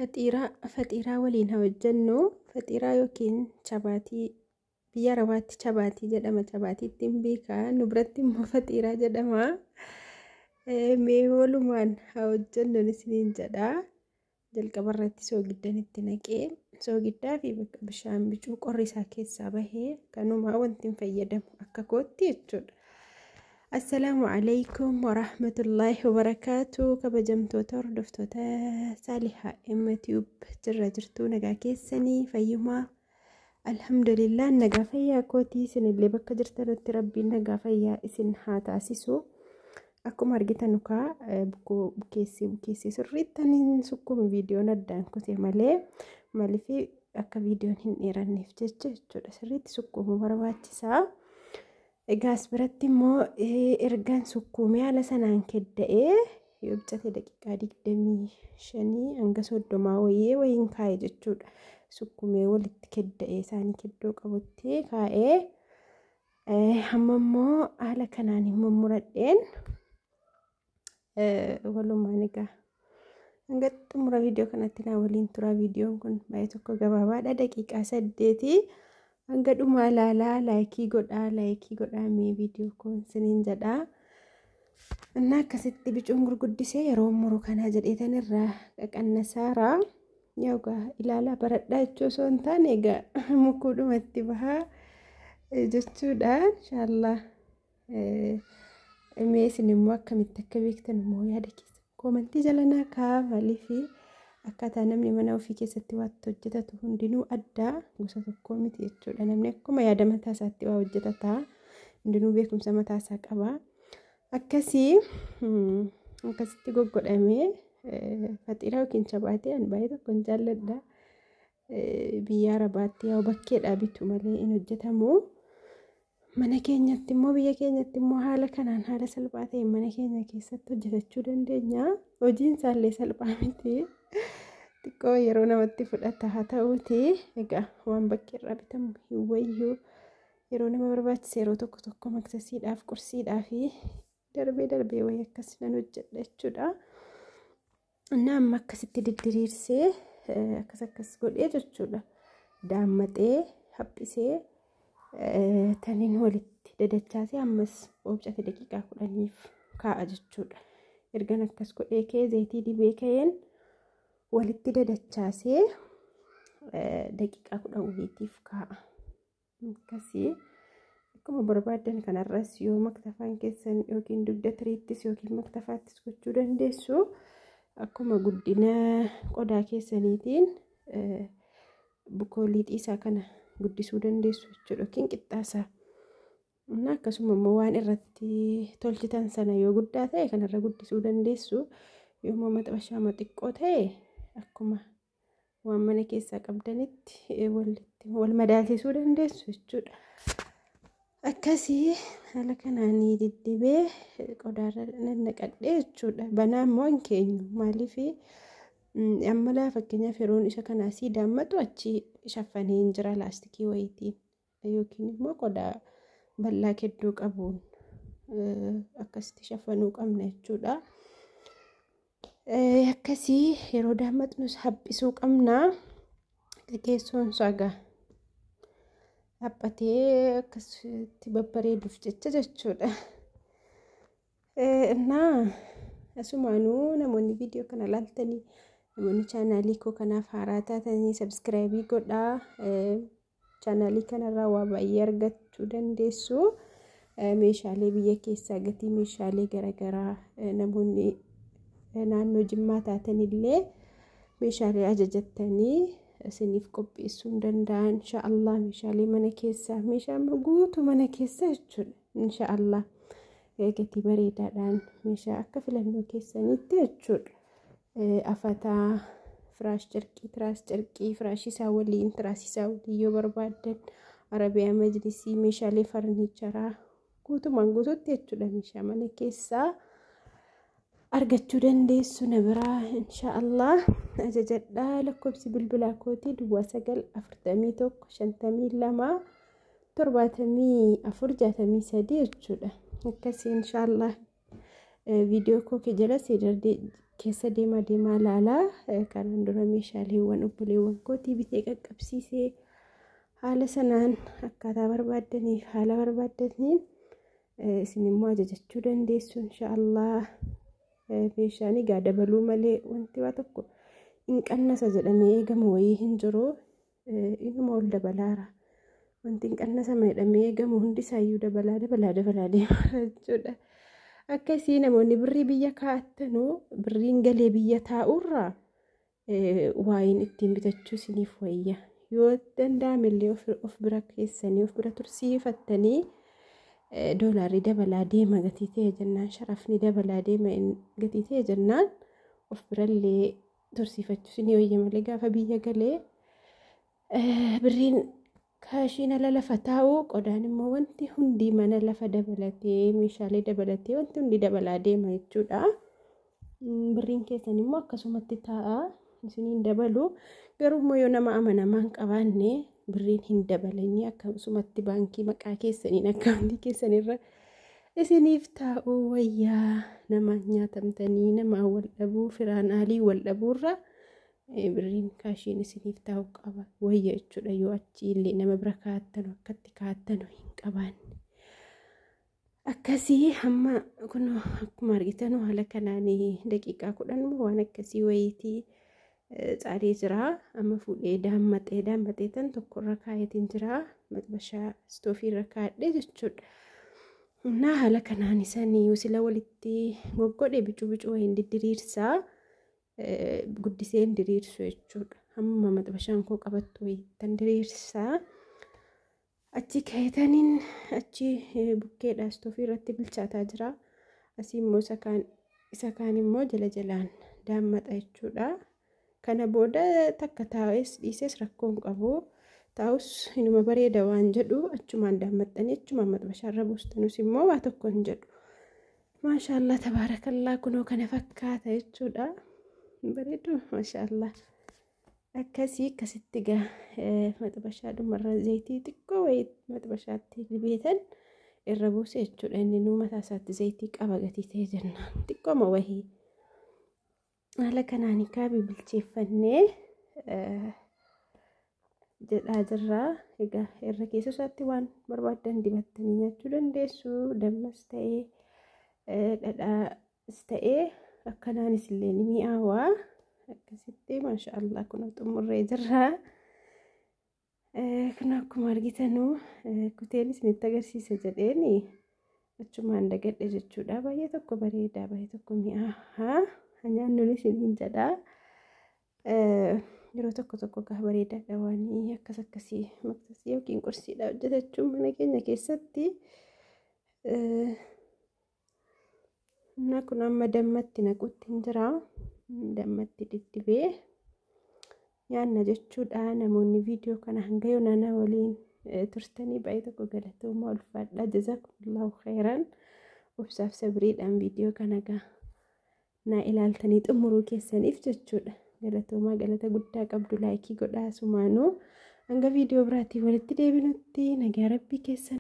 Faxiiraa waliin haa hojjennu. Faxiiraa yookiin chapaatii biyya Arabaatti chapaatii jedhama. Chapaatiitti hin beekaa. Nu biratti immoo faxiiraa jedhama. Mee walumaan haa hojjennu isiniin jedha. Jalqaba irratti soogiddan itti naqee soogiddaa fi bishaan bicuu qorri isaa keessaa bahee kanumaa wanti hin fayyadamu akka kootti jechuudha. Assalamu alaikum warahmatullahi wabarakatuh. Kabajamtoota hordoftoota Saalihaa YouTube jirra jirtuu nagaa keessanii fayyumaa alhamdulillah nagaa fayyaa kootii isinillee bakka jirtanitti rabbiin nagaa fayyaa isin haa taasisu. Akkuma argitan nukaa bukeessii sirriittaniin sukkuma viidiyoon addaan kutee maaliif akka viidiyoon hin dheeranneef jechuudha. Sirriitti sukkuma barbaachisaa. Egaas biratti immoo ergaan sukkuumee haala sanaan kedda'ee yoo bitate daqiiqaa 25 hanga 30 wayiin kaa'e jechuudha. Sukkuumee walitti kedda'ee isaanii keddoo qabutti kaa'ee hamma immoo haala kanaan immoo muradheen walumaan egaa hanga xumura viidiyoo kanatti na waliin tura. Viidiyoon kun baay'ee tokko gabaabaadha, daqiiqaa 8 hanga dhumaa ilaalaa. Laayikii godhaa mee viidiyoo kun siniin jedhaa. Innaa akkasitti bicuun gurguddisee yeroo muru kanaa jedheetan irraa qaqannasaara. Yoogaa ilaalaa baradhaa jechuu osoo hin taane egaa mukuudhumatti bahaa jechuudha. Inshaallah mee isin immoo akkamitti akka beektan immoo yaada keessa koomentii jala naa kaa'aa. Maaliif akkaataa namni mana ofii keessatti waatti hojjetatu hundinuu addaa gosa tokko miti jechuudha. Namni akkuma yaada mataa isaatti waa hojjetata, hundinuu beekumsa mataa isaa qaba. Akkasitti goggodhamee faxiiraa yookiin chapaatii ani baay'ee tokko hin jaalladha. Biyya Arabaatti yaa bakkeedhaa bitu malee hin hojjetamu. Mana keenyatti immoo biyya keenyatti immoo haala kanaan haala salphaa ta'een mana keenya keessatti hojjetachuu dandeenya. Hojiin isaallee salphaa miti. Xiqqoo yeroo namatti fudhata haa ta'uuti. Egaa waan bakkeerraa bitamu hin wayyu. Yeroo nama barbaachise yeroo tokko maksasiidhaaf qursiidhaaf darbee wayii akkas nan hojjedha jechuudha. Innaa amma akkasitti diddiriirsee akkas godhee jechuudha. Daammatee haphisee taniin walitti dadachaasee ammas oobcate daqiiqaa 10 kaa'a jechuudha. Ergan akkas godhee kee zayitii dibee ka'een walitti dadachaasee daqiiqaa 10 kaa'a. Akkasii akkuma barbaadan kanarras yoo maktafaan keessan yookiin dugda tiriittis yookiin maktafaattis gochuu dandeessu. Akkuma guddina qodaa keessaniitiin bukoolii xiisaa kana guddisuu dandeessu jechuudha yookiin qixxaasaa. Akkasuma immoo waan irratti tolchitan sana yoo guddaa ta'e kanarra guddisuu dandeessu. Yoo immoo maxxabashaama xiqqoo ta'e akkuma waan mana keessaa qabdanitti wal madaalchisuu dandeessu jechuudha. Akkasii haala kanaanii diddibee qodaarra nannaqadhee jechuudha. Banaa immoo hin keenyu. Maaliif amma laa fakkeenyaaf yeroon isa kanaa sii daammatu achi shaffanee hin jira laastikii wayiitiin yookiin immoo qodaa bal'aa keddoo qabuun akkasitti shaffanuu qabna jechuudha. Akkasii yeroo daammatnus haphisuu qabna. Keessoon sagaa haphatee akkasitti babbareeduuf jechuudha. Innaa asumaanuu namoonni viidiyoo kana laaltanii namoonni chaanaalii koo kanaaf haaraa taatanii sabskiraayibii godhaa. Chaanaalii kanarraa waa baay'ee argachuu dandeessu. Meeshaalee biyya keessaa gatii meeshaalee garaagaraa namoonni naannoo Jimmaa taatanillee meeshaalee ajajattanii isiniif qopheessuu danda'an. Inshaallah meeshaalee mana keessaa meeshaa guutuu mana keessaa jechuudha. Inshaallah gatii bareedaadhaan meeshaa akka filannoo keessanitti jechuudha. Afataa, firaash jarqii, tiraas jarqii, firaash isaa waliin, tiraas isaa waliin yoo barbaadan, arabiyaa majlisii, meeshaalee farniicharaa guutumaan guutuutti jechuudha. Meeshaa mana keessaa argachuu dandeessu na biraa inshaallah. Ajajadhaa. Lakkoofsi bilbilaa kootii 941 52 74 63 jechuudha. Akkasii inshaallah viidiyoo koo jala keessa deema laalaa kanan dura meeshaaleewwan obboleewwan kootii bitee qaqqabsiisee haala sanaan akkaataa barbaadaniif haala barbaadaniin isin immoo ajajachuu dandeessu inshaallah. Meeshaan egaa dabaluu malee wanti waa tokko hin qannasa jedhamee eegamu wayii hin jiru. Inuma ol dabalaara. Wanti hin qannasama jedhamee eegamu hundi isaayyuu dabalaa deema jechuudha. Akkasii namoonni birrii biyya kaa'attanuu birriin galee biyya taa'urraa waa'een ittiin bitachuu isiniif wayya. Yoo danda'amellee of bira keessanii of bira tursiifattanii doolaarri dabalaa deema gatii ta'e jennaan, sharafni dabalaa deema gatii ta'e jennaan of birallee tursiifachuu isinii wayya malee gaafa biyya galee birriin kaashiin ala lafa taa'u qodaan immoo wanti hundi mana lafa dabalatee meeshaalee dabalatee wanti hundi dabalaa deema jechuudha. Birriin keessan immoo akkasumatti taa'a isiniin dabalu. Garuu immoo yoo nama amanamaa hin qabaanne birriin hin dabalanii akkasumatti baankii maqaa keessaniin akkaawuntii keessanirra isiniif taa'u wayyaa. Nama nyaatamtanii nama wal dhabuu firaan aalii wal dhabuurra birriin kaashiin isiniif taa'u qaba wayya jechuudha. Yoo achi illee nama bira kaa'attanu akkatti kaa'attanu hin qabaanne. Akkasii hamma kun akkuma argitanu haala kanaan daqiiqaa 10 waan akkasii wayiitii tsaarii jira. Amma fuudhee daammatee tan tokkorra kaayetiin jira. Maxbashaa istoofiirra kaadhee jechuudha. Naa haala kanaan isanii sila walitti goggodhe bicuu wayiin didiriirsaa guddiseen diriirsu jechuudha. Hamma maxbashaan koo qabattu wayiittan diriirsaa. Achi kaayetaniin achi bukkeedha istoofiirratti bilchaataa jira. Asii immoo isa kaan immoo jala jalaan daammata jechuudha. Kana booda takka taa'es dhiises rakkoo hin qabu. Taa'us inuma bareeda waan jedhu achumaan daammattanii achumaan maxbashaarra buustanus immoo waa tokko hin jedhu. Maashaallah tabaarakallaa kunoo kana fakkaata jechuudha. Bareedu maashaallah. Akkasitti gaa maxbashaa dhumarra zayitii xiqqoo wayii maxbashaatti dibeetan irra buuse jechuudha. Inni nuu mataa isaatti zayitii qaba gatii ta'e jennaan xiqqooma wayii. Haala kanaan kaabii bilcheeffannee jedhaa jirraa. Egaa irra keessa isaatti waan barbaadan dibattanii nyaachuu dandeessu. Dammas ta'ee dhadhaas ta'ee akkanaanis illee ni mi'aawaa. Akkasitti maashaallah kun xumurree jirraa. Kun akkuma argitanu kuteen isinitti agarsiisa jedheeni achumaan dagadhe jechuudha. Baay'ee tokko bareedaa baay'ee tokko mi'aawaa. Nyaannuun isiniin jedhaa. Yeroo tokko gaa bareedaadha waan akkasii maqsasii yookiin qursiidha hojjetachuun mana keenya keessatti. Kun amma dammatti naquutti hin jira. Dammatti diddibee nyaanna jechuudha. Namoonni viidiyoo kana hanga yoonana waliin turtanii baay'ee tokko galatoomaa ulfaadha. Jazakumullahu khairan. Obsaaf sabriidhaan viidiyoo kana gaa naa ilaaltanii xumuruu keessaniif jechuudha. Galatoomaa galata guddaa qabdu. Laayikii godhaa sumaanuu. Hanga viidiyoo biraatii walitti deebinutti nagaa rabbii keessan.